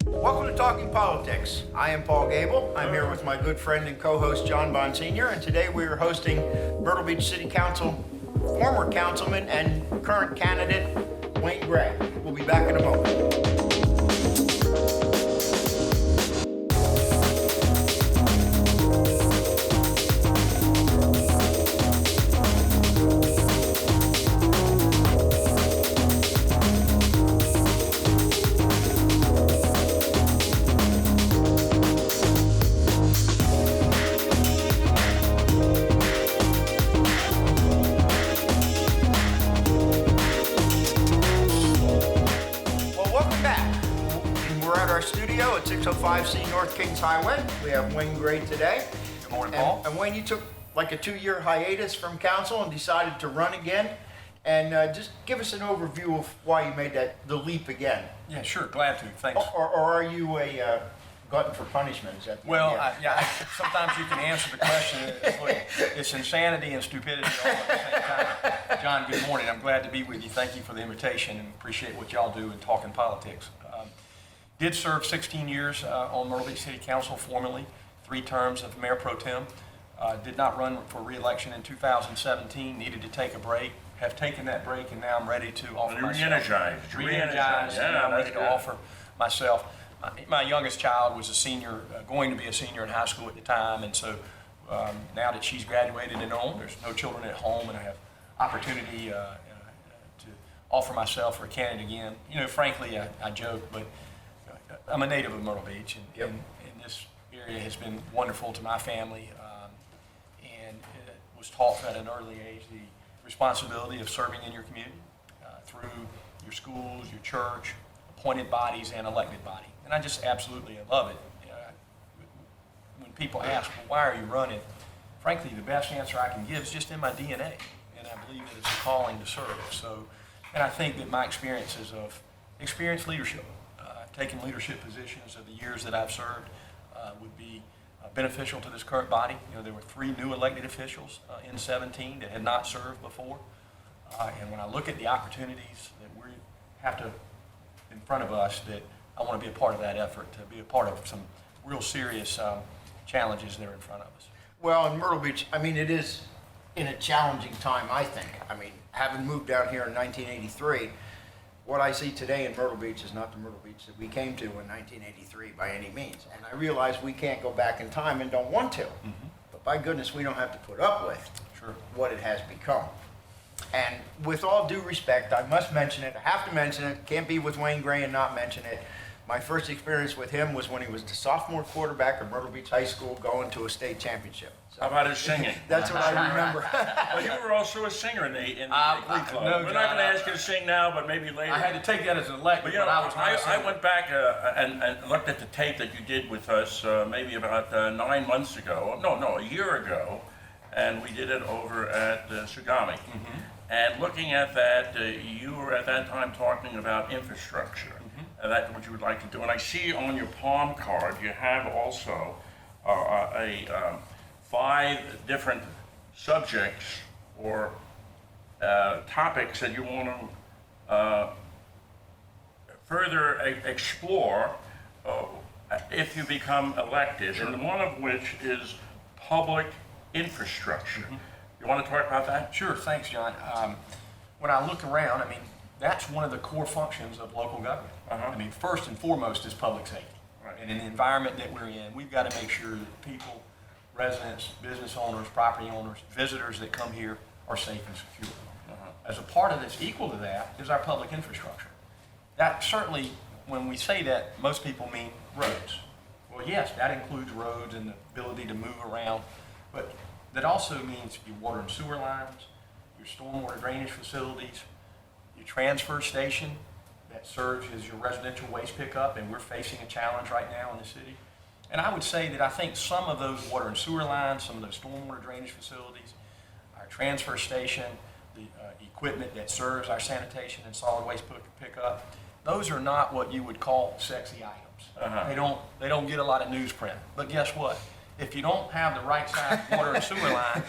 Welcome to Talking Politics. I am Paul Gable. I'm here with my good friend and co-host John Bond Sr. And today we are hosting Myrtle Beach City Council former councilman and current candidate Wayne Gray. We'll be back in a moment. Studio at 605C North Kings Highway. We have Wayne Gray today. Good morning, Paul. And Wayne, you took like a 2-year hiatus from council and decided to run again. And just give us an overview of why you made the leap again. Yeah, sure. Glad to. Thanks. Or are you a glutton for punishment? Is that sometimes you can answer the question. It's insanity and stupidity all at the same time. John, good morning. I'm glad to be with you. Thank you for the invitation and appreciate what y'all do in Talking Politics. Did serve 16 years on Myrtle Beach City Council formally, 3 terms of Mayor Pro Tem. Did not run for re-election in 2017, needed to take a break, have taken that break, and now I'm ready to offer myself. Re-energized, and now I'm ready to offer myself. My youngest child was a senior, going to be a senior in high school at the time, and so now that she's graduated and on, there's no children at home, and I have opportunity to offer myself for a candidate again. You know, frankly, I joke, but I'm a native of Myrtle Beach, and this area has been wonderful to my family, and was taught at an early age the responsibility of serving in your community through your schools, your church, appointed bodies, and elected body. And I just absolutely love it. When people ask, well, why are you running? Frankly, the best answer I can give is just in my DNA, and I believe that it's a calling to serve. So, and I think that my experiences of experienced leadership, taking leadership positions of the years that I've served would be beneficial to this current body. You know, there were 3 new elected officials in 17 that had not served before. And when I look at the opportunities that we have in front of us, that I want to be a part of that effort, to be a part of some real serious challenges that are in front of us. Well, in Myrtle Beach, I mean, it is in a challenging time, I think. I mean, having moved down here in 1983, what I see today in Myrtle Beach is not the Myrtle Beach that we came to in 1983 by any means. And I realize we can't go back in time and don't want to. Mm-hmm. But by goodness, we don't have to put up with what it has become. And with all due respect, I must mention it. I have to mention it. Can't be with Wayne Gray and not mention it. My first experience with him was when he was the sophomore quarterback at Myrtle Beach High School going to a state championship. How about his singing? That's what I remember. Well, you were also a singer in the Glee Club. No, we're not going to ask you to sing now, but maybe later. I had to take that as an elective, but, you know, I went back and looked at the tape that you did with us maybe about 9 months ago. No, a year ago, and we did it over at Sugami. Mm-hmm. And looking at that, you were at that time talking about infrastructure. Mm-hmm. And that's what you would like to do. And I see on your palm card you have also 5 different subjects or topics that you want to further explore if you become elected, and one of which is public infrastructure. Mm-hmm. You want to talk about that? Sure, thanks, John. When I look around, I mean, that's one of the core functions of local government. I mean, first and foremost is public safety. Right. And in the environment that we're in, we've got to make sure that people, residents, business owners, property owners, visitors that come here are safe and secure. As a part of this, equal to that, is our public infrastructure. That certainly, when we say that, most people mean roads. Well, yes, that includes roads and the ability to move around, but that also means your water and sewer lines, your stormwater drainage facilities, your transfer station that serves as your residential waste pickup, and we're facing a challenge right now in the city. And I would say that I think some of those water and sewer lines, some of those stormwater drainage facilities, our transfer station, the equipment that serves our sanitation and solid waste pickup, those are not what you would call sexy items. They don't get a lot of newsprint. But guess what? If you don't have the right size water and sewer line,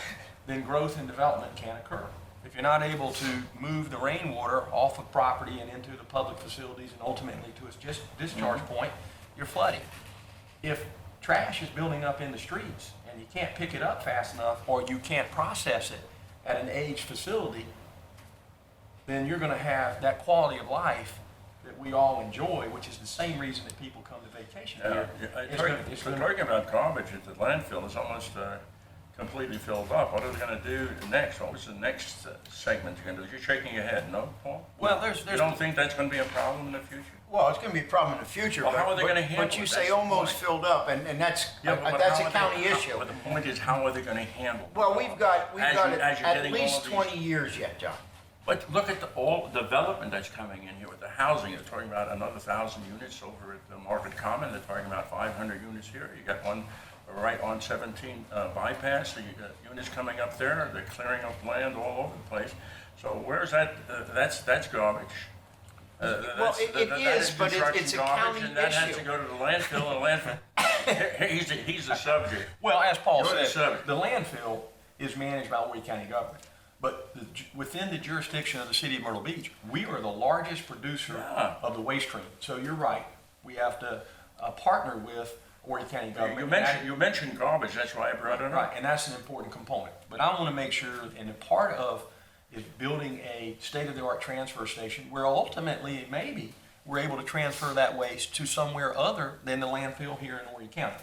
then growth and development can't occur. If you're not able to move the rainwater off of property and into the public facilities and ultimately to its discharge point, you're flooding. If trash is building up in the streets and you can't pick it up fast enough, or you can't process it at an aged facility, then you're going to have that quality of life that we all enjoy, which is the same reason that people come to vacation here. Talking about garbage at the landfill is almost completely filled up. What are they going to do next? What was the next segment you're going to do? You're shaking your head, no, Paul? Well, there's You don't think that's going to be a problem in the future? Well, it's going to be a problem in the future. Well, how are they going to handle it? But you That's say the almost point. filled up, and that's But that's how a are county they- issue. But the point is, how are they going to handle it? Well, we've got As you're at getting all least of these- 20 years yet, John. But look at all the development that's coming in here with the housing. They're talking about another 1,000 units over at the Market Common. They're talking about 500 units here. You got one right on 17 bypass. So you got units coming up there. They're clearing up land all over the place. So where's that? That's garbage. Well, it is, but construction it's a garbage, county and that has issue. to go to the landfill. And the landfill, he's the subject. Well, as Paul You're the said, subject. the landfill is managed by Wake County government. But within the jurisdiction of the city of Myrtle Beach, we are the largest producer Yeah. of the waste stream. So you're right, we have to partner with Wake County government. You mentioned garbage. That's why I brought it up. Right, and that's an important component. But I want to make sure, and a part of is building a state-of-the-art transfer station where ultimately, maybe, we're able to transfer that waste to somewhere other than the landfill here in Horry County.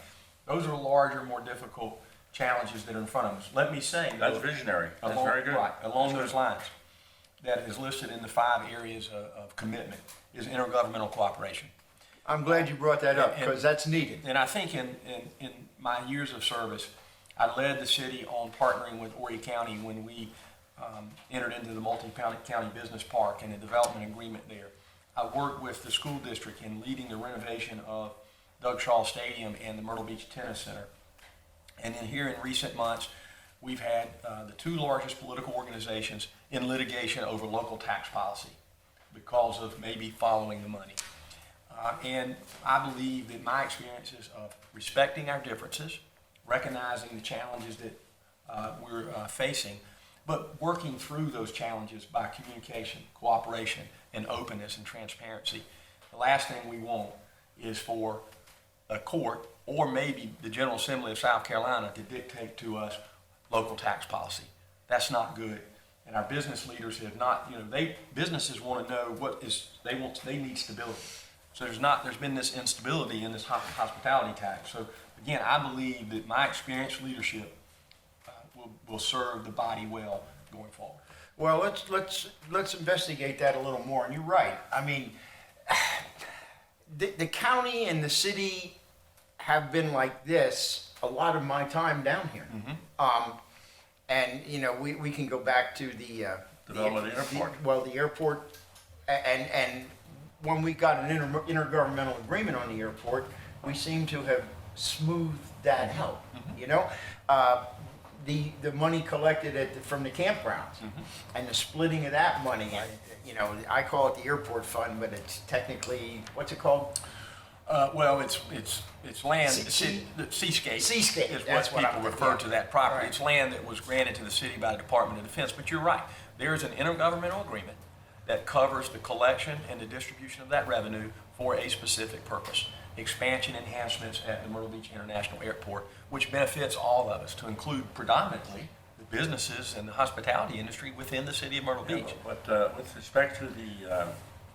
Those are larger, more difficult challenges that are in front of us. Let me say, That's visionary. That's very good. Right, along those lines, that is listed in the 5 areas of commitment is intergovernmental cooperation. I'm glad you brought that up And- because that's needed. And I think in my years of service, I led the city on partnering with Horry County when we entered into the multi-county business park and the development agreement there. I worked with the school district in leading the renovation of Doug Shaw Stadium and the Myrtle Beach Tennis Center. And then here in recent months, we've had the 2 largest political organizations in litigation over local tax policy because of maybe following the money. And I believe that my experiences of respecting our differences, recognizing the challenges that we're facing, but working through those challenges by communication, cooperation, and openness and transparency. The last thing we want is for a court or maybe the General Assembly of South Carolina to dictate to us local tax policy. That's not good. And our business leaders have not, businesses want to know they need stability. So there's been this instability in this hospitality tax. So again, I believe that my experienced leadership will serve the body well going forward. Well, let's investigate that a little more. And you're right. I mean, the county and the city have been like this a lot of my time down here. And we can go back to the Development of the airport. The airport, and when we got an intergovernmental agreement on the airport, we seem to have smoothed that out. The money collected from the campgrounds and the splitting of that money, and I call it the airport fund, but it's technically, what's it called? Well, it's land. Seascape. Seascape, is that's what what people I'm refer thinking. to that property. Right. It's land that was granted to the city by the Department of Defense. But you're right. There is an intergovernmental agreement that covers the collection and the distribution of that revenue for a specific purpose. Expansion enhancements at the Myrtle Beach International Airport, which benefits all of us, to include predominantly the businesses and the hospitality industry within the city of Myrtle Beach. But with respect to the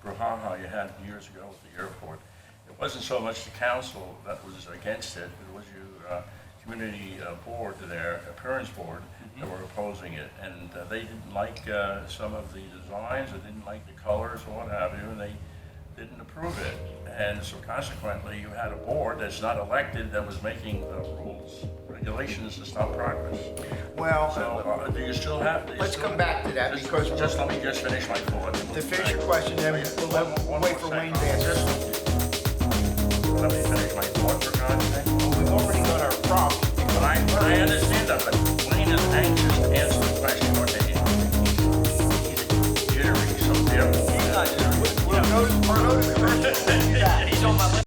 brouhaha you had years ago with the airport, it wasn't so much the council that was against it, it was your community board there, appearance board, that were opposing it. And they didn't like some of the designs, they didn't like the colors or what have you, and they didn't approve it. And so consequently, you had a board that's not elected that was making rules, regulations to stop progress. Well, So do you still have? let's come back to that because Just let me just finish my thought. to finish your question, then we'll wait for Wayne to answer. Let me finish my thought, for God's sake. We've already got our problem. But I understand that, but Wayne is anxious to answer the question, or he's jittery, so therefore. We'll go to commercial. We'll do that. He's on my list.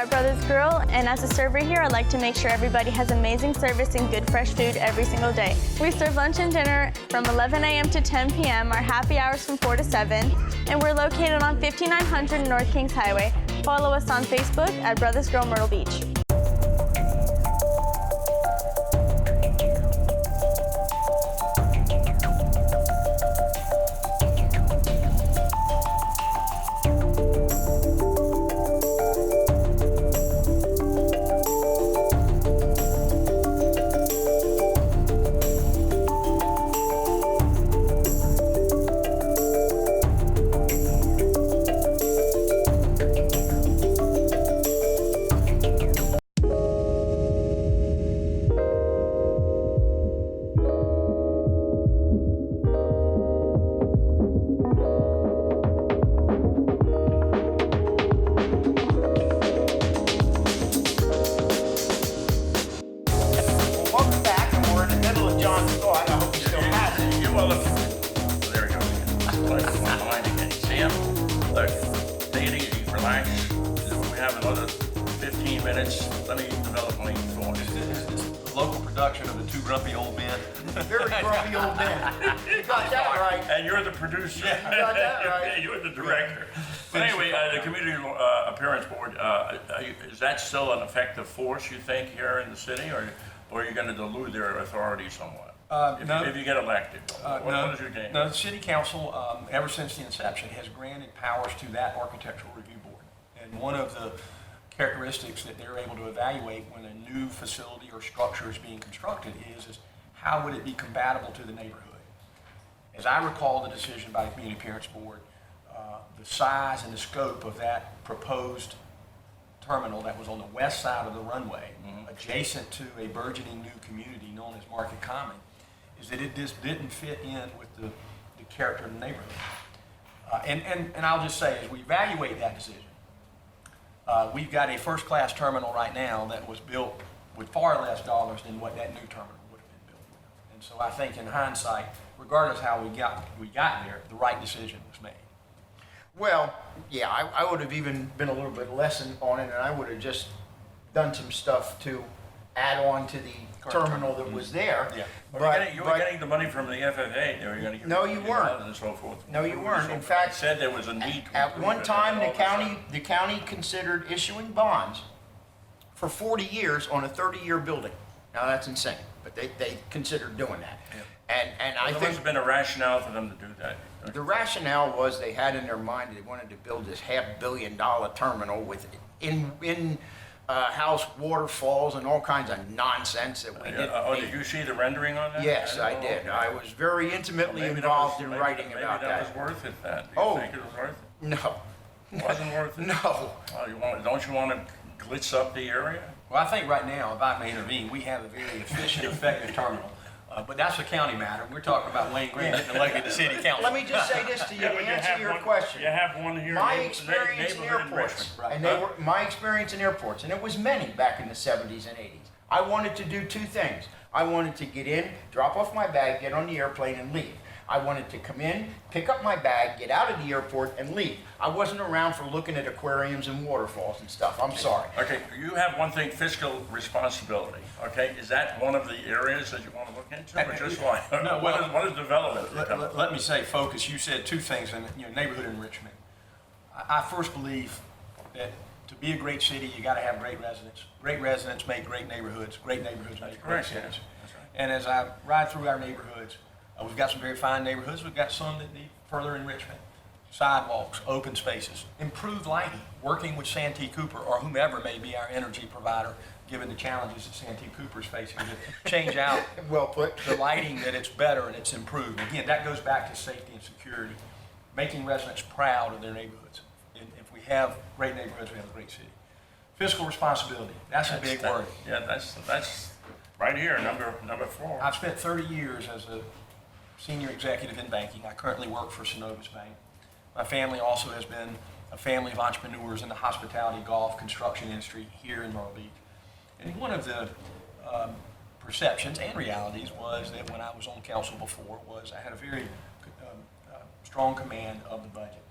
at Brothers Grill, and as a server here, I'd like to make sure everybody has amazing service and good fresh food every single day. We serve lunch and dinner from 11 a.m. to 10 p.m., our happy hours from 4 to 7, and we're located on 5900 North Kings Highway. Follow us on Facebook at Brothers Grill Myrtle Beach. Welcome back, and we're in the middle of John's thought. I hope he still has it. You well, there he goes again. Like my mind again. See him? Look, take it easy, relax. We have another 15 minutes. Let me develop my thoughts. This local production of the Two Grumpy Old Men. Very grumpy old man. You got that right. And you're the producer. You got that right. You're the director. But anyway, the Community Appearance Board, is that still an effective force, you think, here in the city? Or are you going to dilute their authority somewhat? No. If you get elected, what is your game? No, the City Council, ever since the inception, has granted powers to that Architectural Review Board. And one of the characteristics that they're able to evaluate when a new facility or structure is being constructed is how would it be compatible to the neighborhood? As I recall the decision by the Community Appearance Board, the size and the scope of that proposed terminal that was on the west side of the runway, adjacent to a burgeoning new community known as Market Common, is that it just didn't fit in with the character of the neighborhood. And I'll just say, as we evaluate that decision, we've got a first-class terminal right now that was built with far less dollars than what that new terminal would have been built with. And so I think in hindsight, regardless how we got there, the right decision was made. Well, yeah, I would have even been a little bit less on it, and I would have just done some stuff to add on to the terminal that was there. Yeah. You were getting the money from the FFA. You were going to No, you weren't. And so forth. No, you weren't. In It fact, said there was a need to at improve one it, time, and all of a the county considered issuing bonds for 40 years on a 30-year building. Now, that's insane, but they considered doing that. Yeah. And I There must think have been a rationale for them to do that. the rationale was they had in their mind they wanted to build this $500 million terminal with house waterfalls and all kinds of nonsense that we didn't Did you see the rendering on that? Yes, I don't did. know. I was very intimately Maybe that involved was- in maybe- writing about Maybe that that. was worth it then. Do Oh. you think it was worth it? No, Wasn't worth it? no. Well, don't you want to glitz up the area? Well, I think right now, if I may intervene, we have a very efficient, effective terminal. But that's a county matter. We're talking about Wayne Green getting elected to city council. Let me just say this to you to but you answer have your one- question. You have one here. My in experience in neighborhood airports, Richmond. Right. and they were my experience in airports, and it was many back in the 70s and 80s. I wanted to do two things. I wanted to get in, drop off my bag, get on the airplane, and leave. I wanted to come in, pick up my bag, get out of the airport, and leave. I wasn't around for looking at aquariums and waterfalls and stuff. I'm sorry. Okay, you have one thing, fiscal responsibility, okay? Is that one of the areas that you want to look into, or just one? No, well, what is development? Let me say, focus. You said two things in neighborhood enrichment. I first believe that to be a great city, you got to have great residents. Great residents make great neighborhoods. Great neighborhoods make great correct, cities. yes. That's right. And as I ride through our neighborhoods, we've got some very fine neighborhoods. We've got some that need further enrichment. Sidewalks, open spaces, improved lighting, working with Santee Cooper or whomever may be our energy provider, given the challenges that Santee Cooper is facing, to change out Well put. the lighting, that it's better and it's improved. Again, that goes back to safety and security, making residents proud of their neighborhoods. And if we have great neighborhoods, we have a great city. Fiscal responsibility, that's a big word. Yeah, that's right here, number 4. I've spent 30 years as a senior executive in banking. I currently work for Synovus Bank. My family also has been a family of entrepreneurs in the hospitality, golf, construction industry here in Myrtle Beach. And one of the perceptions and realities was that when I was on council before was I had a very strong command of the budget.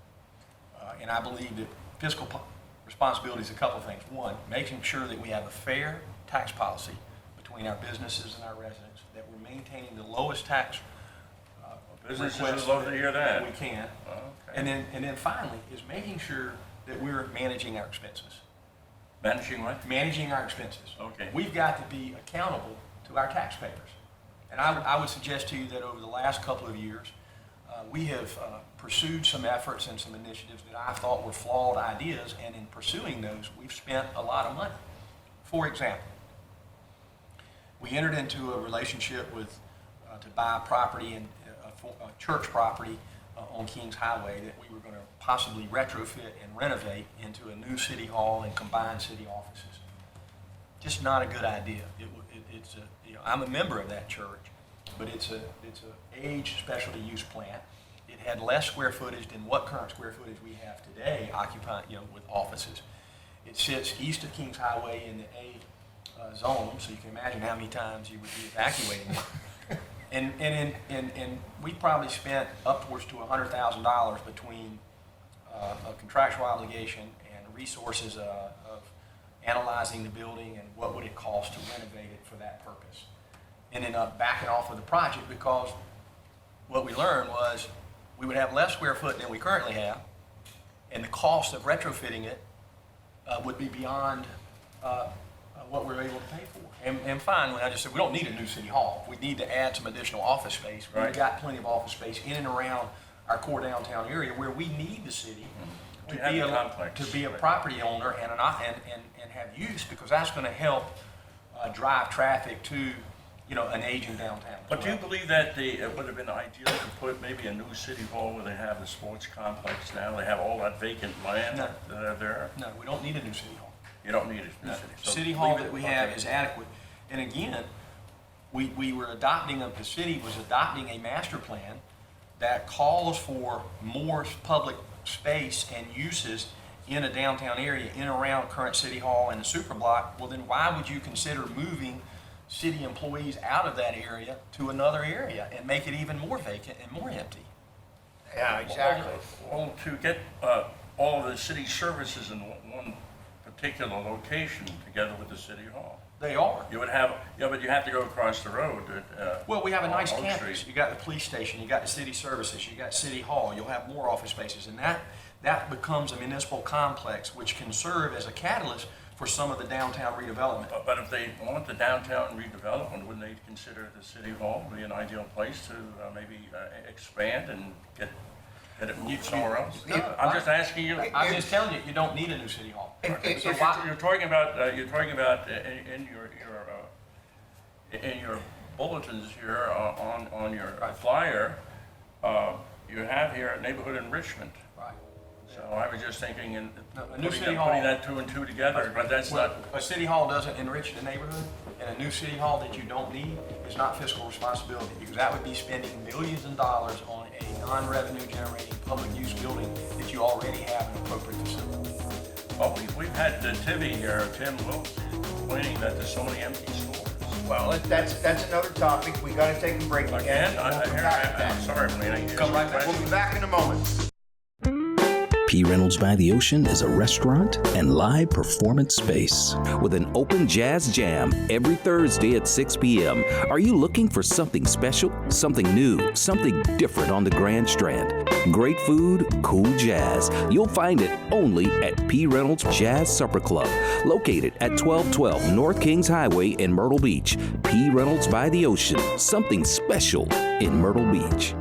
And I believe that fiscal responsibility is a couple of things. One, making sure that we have a fair tax policy between our businesses and our residents, that we're maintaining the lowest tax Businesses requests would love to hear that. we can. Okay. And then finally is making sure that we're managing our expenses. Managing what? Managing our expenses. Okay. We've got to be accountable to our taxpayers. And I would suggest to you that over the last couple of years, we have pursued some efforts and some initiatives that I thought were flawed ideas, and in pursuing those, we've spent a lot of money. For example, we entered into a relationship with to buy property and a church property on Kings Highway that we were going to possibly retrofit and renovate into a new city hall and combined city offices. Just not a good idea. It's I'm a member of that church, but it's a age specialty use plant. It had less square footage than what current square footage we have today, occupying with offices. It sits east of Kings Highway in the A zone, so you can imagine how many times you would be evacuating it. And we probably spent upwards to $100,000 between a contractual obligation and resources of analyzing the building and what would it cost to renovate it for that purpose. Ended up backing off of the project because what we learned was we would have less square foot than we currently have, and the cost of retrofitting it would be beyond what we're able to pay for. And finally, I just said we don't need a new city hall. We need to add some additional office space. Right. We've got plenty of office space in and around our core downtown area where we need the city We have the complex. to be a property owner and have use, because that's going to help drive traffic to an aging downtown. But do you believe that it would have been ideal to put maybe a new city hall where they have the sports complex now? They have all that vacant land No. that are there? No, we don't need a new city hall. You don't need it. No. So City hall leave it- that we have okay. is adequate. And again, we were the city was adopting a master plan that calls for more public space and uses in a downtown area in and around current city hall and the super block. Well, then why would you consider moving city employees out of that area to another area and make it even more vacant and more empty? Yeah, exactly. Well, to get all of the city services in one particular location together with the city hall. They are. You would have, but you have to go across the road. Well, we have a nice on Oak campus. Street. You got the police station, you got the city services, you got city hall, you'll have more office spaces, and that becomes a municipal complex which can serve as a catalyst for some of the downtown redevelopment. But if they want the downtown redevelopment, wouldn't they consider the city hall to be an ideal place to maybe expand and get it moved somewhere else? I'm just asking you. I'm just telling you, you don't need a new city hall. So you're talking about in your bulletins here on your flyer, you have here neighborhood enrichment. Right. So I was just thinking and A new city hall. putting that two and two together, but that's Well, not. a city hall doesn't enrich the neighborhood, and a new city hall that you don't need is not fiscal responsibility, because that would be spending millions of dollars on a non-revenue generating public use building that you already have an appropriate facility. Well, we've had Tivy here, Tim Wilkes, complaining that there's so many empty stores. Well, that's another topic. We got to take a break again. Again, We'll come back to I'm that. sorry, Melina. Come right back. We'll be back in a moment. P. Reynolds by the Ocean is a restaurant and live performance space with an open jazz jam every Thursday at 6 p.m. Are you looking for something special, something new, something different on the Grand Strand? Great food, cool jazz. You'll find it only at P. Reynolds Jazz Supper Club, located at 1212 North Kings Highway in Myrtle Beach. P. Reynolds by the Ocean, something special in Myrtle Beach.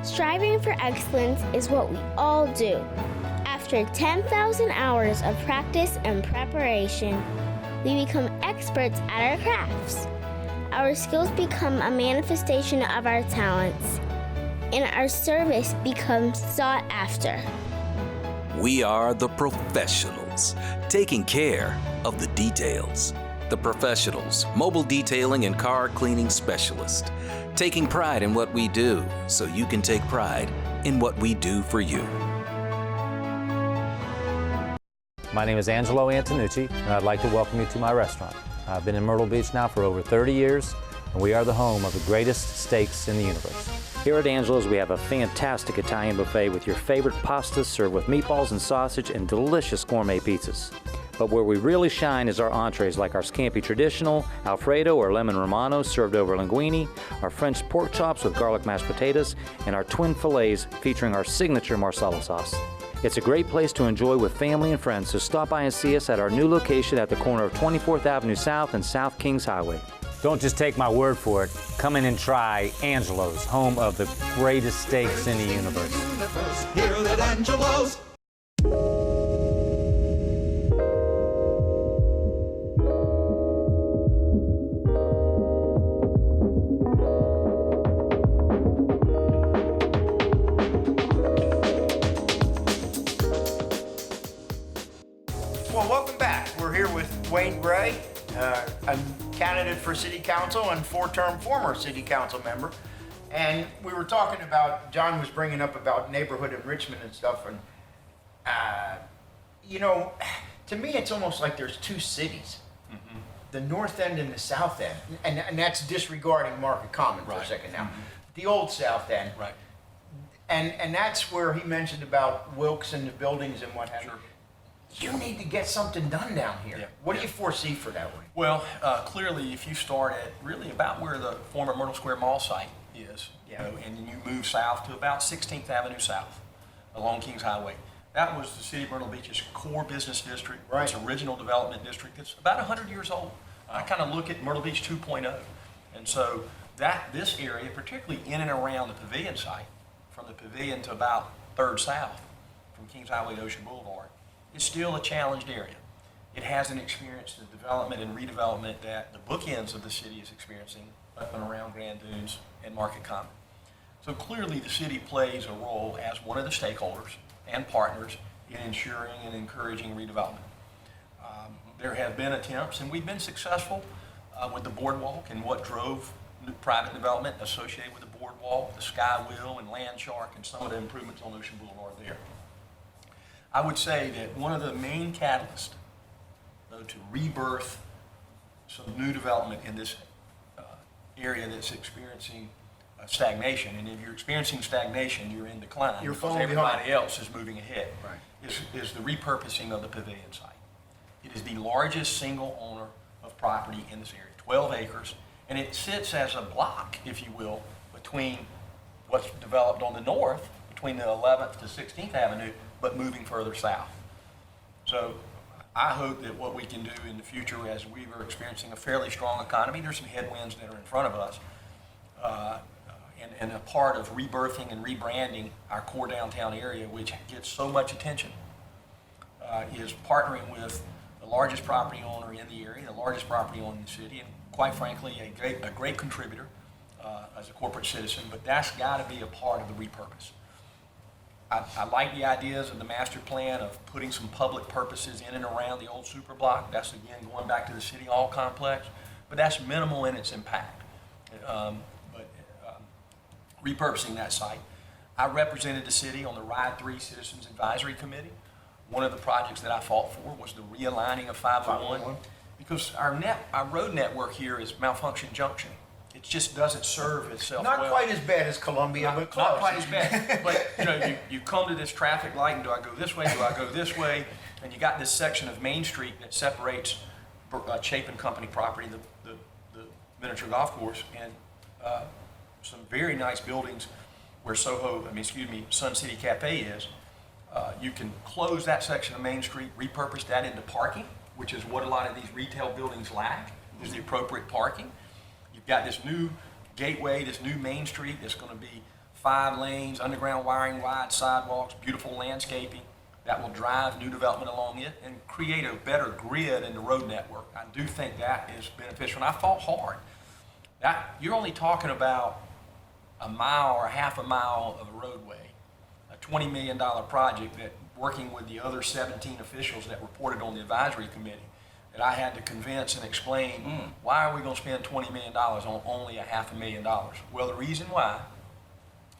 Striving for excellence is what we all do. After 10,000 hours of practice and preparation, we become experts at our crafts. Our skills become a manifestation of our talents, and our service becomes sought after. We are the professionals, taking care of the details. The Professionals, mobile detailing and car cleaning specialist. Taking pride in what we do, so you can take pride in what we do for you. My name is Angelo Antonucci, and I'd like to welcome you to my restaurant. I've been in Myrtle Beach now for over 30 years, and we are the home of the greatest steaks in the universe. Here at Angelo's, we have a fantastic Italian buffet with your favorite pastas served with meatballs and sausage and delicious gourmet pizzas. But where we really shine is our entrees like our scampi traditional, Alfredo or lemon romano served over linguine, our French pork chops with garlic mashed potatoes, and our twin fillets featuring our signature marsala sauce. It's a great place to enjoy with family and friends, so stop by and see us at our new location at the corner of 24th Avenue South and South Kings Highway. Don't just take my word for it. Come in and try Angelo's, home of the greatest steaks in the universe. Here at Angelo's. Well, welcome back. We're here with Wayne Gray, a candidate for city council and four-term former city council member. And we were talking about, John was bringing up about neighborhood enrichment and stuff. And, to me, it's almost like there's two cities, the north end and the south end. And that's disregarding Market Common for a second now. The old south end. Right. And that's where he mentioned about Wilkes and the buildings and what have you. Sure. You need to get something done down here. Yeah. What do you foresee for that one? Well, clearly, if you start at really about where the former Myrtle Square Mall site is, and then you move south to about 16th Avenue South along Kings Highway, that was the city of Myrtle Beach's core business district, its original development district. It's about 100 years old. I kind of look at Myrtle Beach 2.0. And so this area, particularly in and around the pavilion site, from the pavilion to about 3rd South, from Kings Highway to Ocean Boulevard, is still a challenged area. It hasn't experienced the development and redevelopment that the bookends of the city is experiencing up and around Grand Dunes and Market Common. So clearly the city plays a role as one of the stakeholders and partners in ensuring and encouraging redevelopment. There have been attempts, and we've been successful with the boardwalk and what drove private development associated with the boardwalk, the Skywheel and Land Shark, and some of the improvements on Ocean Boulevard there. I would say that one of the main catalysts, though, to rebirth some new development in this area that's experiencing stagnation, and if you're experiencing stagnation, you're in decline. You're because falling everybody behind. else is moving ahead. Right. Is the repurposing of the pavilion site. It is the largest single owner of property in this area, 12 acres, and it sits as a block, if you will, between what's developed on the north, between the 11th to 16th Avenue, but moving further south. So I hope that what we can do in the future, as we are experiencing a fairly strong economy, there's some headwinds that are in front of us, and a part of rebirthing and rebranding our core downtown area, which gets so much attention, is partnering with the largest property owner in the area, the largest property owner in the city, and quite frankly, a great contributor as a corporate citizen, but that's got to be a part of the repurpose. I like the ideas of the master plan of putting some public purposes in and around the old super block. That's, again, going back to the City Hall complex, but that's minimal in its impact. Repurposing that site. I represented the city on the Ride 3 Citizens Advisory Committee. One of the projects that I fought for was the realigning of 501, because our road network here is malfunction junction. It just doesn't serve itself well. Not quite as bad as Columbia, but close. Not quite as bad. But you come to this traffic light, and do I go this way? Do I go this way? And you got this section of Main Street that separates Chapin Company property, the miniature golf course, and some very nice buildings where Sun City Cafe is. You can close that section of Main Street, repurpose that into parking, which is what a lot of these retail buildings lack, is the appropriate parking. You've got this new gateway, this new Main Street that's going to be 5 lanes, underground wiring, wide sidewalks, beautiful landscaping that will drive new development along it and create a better grid in the road network. I do think that is beneficial, and I fought hard. You're only talking about a mile or half a mile of a roadway, a $20 million project that, working with the other 17 officials that reported on the advisory committee, that I had to convince and explain, why are we going to spend $20 million on only $500,000? Well, the reason why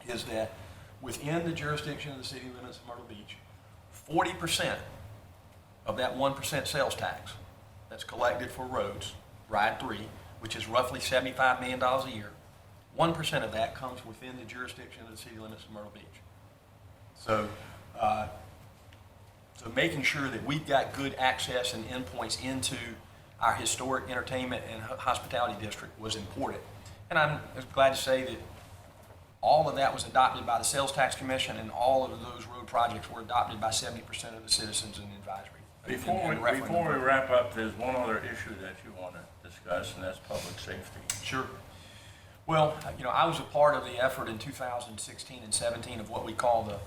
is that within the jurisdiction of the city limits of Myrtle Beach, 40% of that 1% sales tax that's collected for roads, Ride 3, which is roughly $75 million a year, 1% of that comes within the jurisdiction of the city limits of Myrtle Beach. So, so making sure that we've got good access and endpoints into our historic entertainment and hospitality district was important. And I'm glad to say that all of that was adopted by the Sales Tax Commission, and all of those road projects were adopted by 70% of the citizens in the advisory. Before we wrap up, there's one other issue that you want to discuss, and that's public safety. Sure. Well, I was a part of the effort in 2016 and 17 of what we call the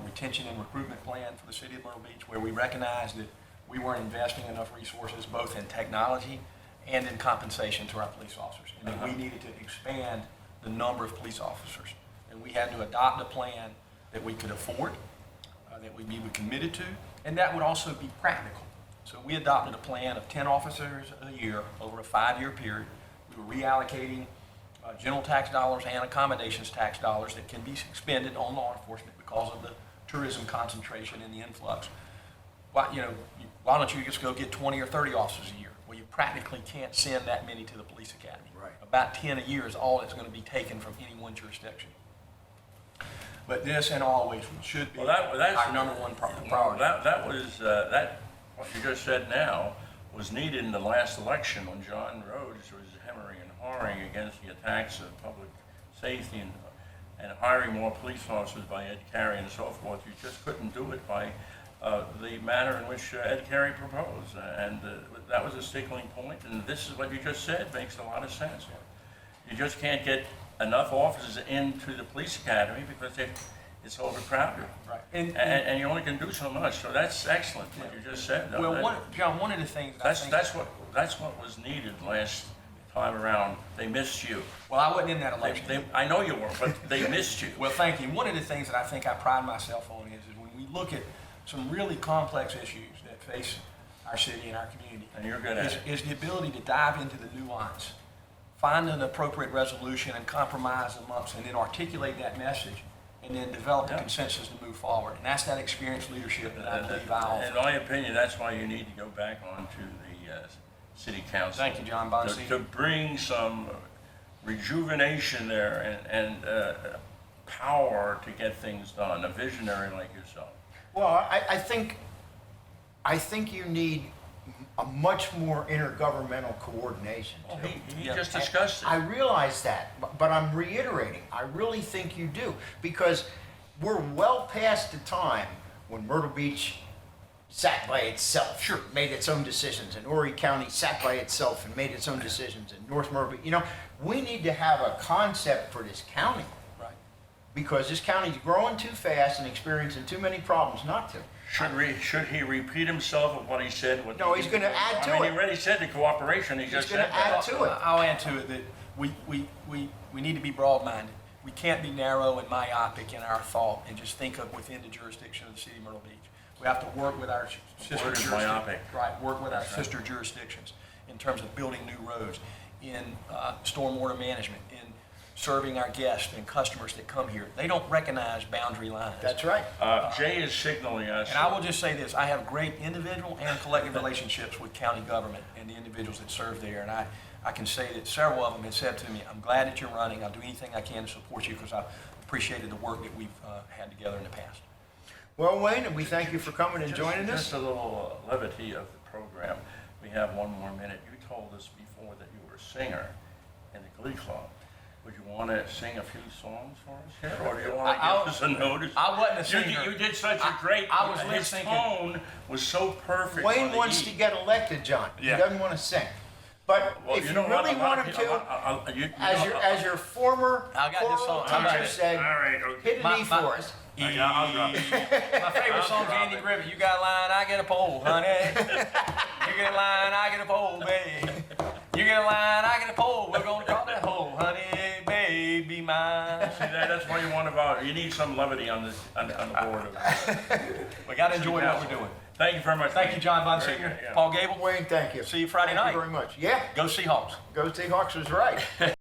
retention and recruitment plan for the city of Myrtle Beach, where we recognized that we weren't investing enough resources both in technology and in compensation to our police officers, and that we needed to expand the number of police officers. And we had to adopt a plan that we could afford, that we were committed to, and that would also be practical. So we adopted a plan of 10 officers a year over a 5-year period. We were reallocating general tax dollars and accommodations tax dollars that can be expended on law enforcement because of the tourism concentration and the influx. Why don't you just go get 20 or 30 officers a year? Well, you practically can't send that many to the police academy. Right. About 10 a year is all that's going to be taken from any one jurisdiction. But this and always should be our number one priority. That what you just said now was needed in the last election when John Rhodes was hemmering and hawing against the attacks of public safety and hiring more police officers by Ed Carey and so forth. You just couldn't do it by the manner in which Ed Carey proposed. And that was a stickling point, and this is what you just said makes a lot of sense. You just can't get enough officers into the police academy because it's overcrowded. Right. And you only can do so much. So that's excellent what you just said. Well, John, one of the things that's what was needed last time around. They missed you. Well, I wasn't in that election. I know you weren't, but they missed you. Well, thank you. One of the things that I think I pride myself on is when we look at some really complex issues that face our city and our community, And you're good at it. is the ability to dive into the nuance, find an appropriate resolution and compromise amongst, and then articulate that message, and then develop a consensus to move forward. And that's that experienced leadership that I believe I offer. In my opinion, that's why you need to go back onto the city council. Thank you, John Bonsi. To bring some rejuvenation there and power to get things done, a visionary like yourself. Well, I think you need a much more intergovernmental coordination. Well, too. he just discussed it. I realize that, but I'm reiterating, I really think you do, because we're well past the time when Myrtle Beach sat by itself, made its own decisions, and Horry County sat by itself and made its own decisions, and North Myrtle Beach. We need to have a concept for this county. Right. Because this county's growing too fast and experiencing too many problems not to. Should he repeat himself of what he said? No, he's going to add to I mean, it. he already said the cooperation. He's just going to add to it. I'll add to it that we need to be broad-minded. We can't be narrow and myopic in our thought and just think of within the jurisdiction of the city of Myrtle Beach. We have to work with our sister jurisdictions. Myopic. Right, work with our sister jurisdictions in terms of building new roads, in stormwater management, in serving our guests and customers that come here. They don't recognize boundary lines. That's right. Jay is signaling us. And I will just say this, I have great individual and collective relationships with county government and the individuals that serve there. And I can say that several of them have said to me, I'm glad that you're running. I'll do anything I can to support you because I appreciated the work that we've had together in the past. Well, Wayne, we thank you for coming and joining us. Just a little levity of the program. We have one more minute. You told us before that you were a singer in the Glee Club. Would you want to sing a few songs for us here, or do you want to give us a notice? I wasn't a singer. You did such a great. I was his lip-syncing. tone was so perfect. Wayne wants to get elected, John. Yeah. He doesn't want to sing. But if you really want him to, as your former I got this choral song. teacher said, all right, okay. hit an E for us. I'll drop it. My favorite song's Andy Griffith. You got a line, I get a pole, honey. You get a line, I get a pole, babe. You get a line, I get a pole. We're gonna call that hole, honey, baby mine. See, that's why you want to vote. You need some levity on the board. We gotta enjoy what we're doing. Thank you very much. Thank you, John Von Very Senior. good, yeah. Paul Gable. Wayne, thank you. See you Friday Thank night. you very much. Yeah, Go Seahawks. Go Seahawks was right.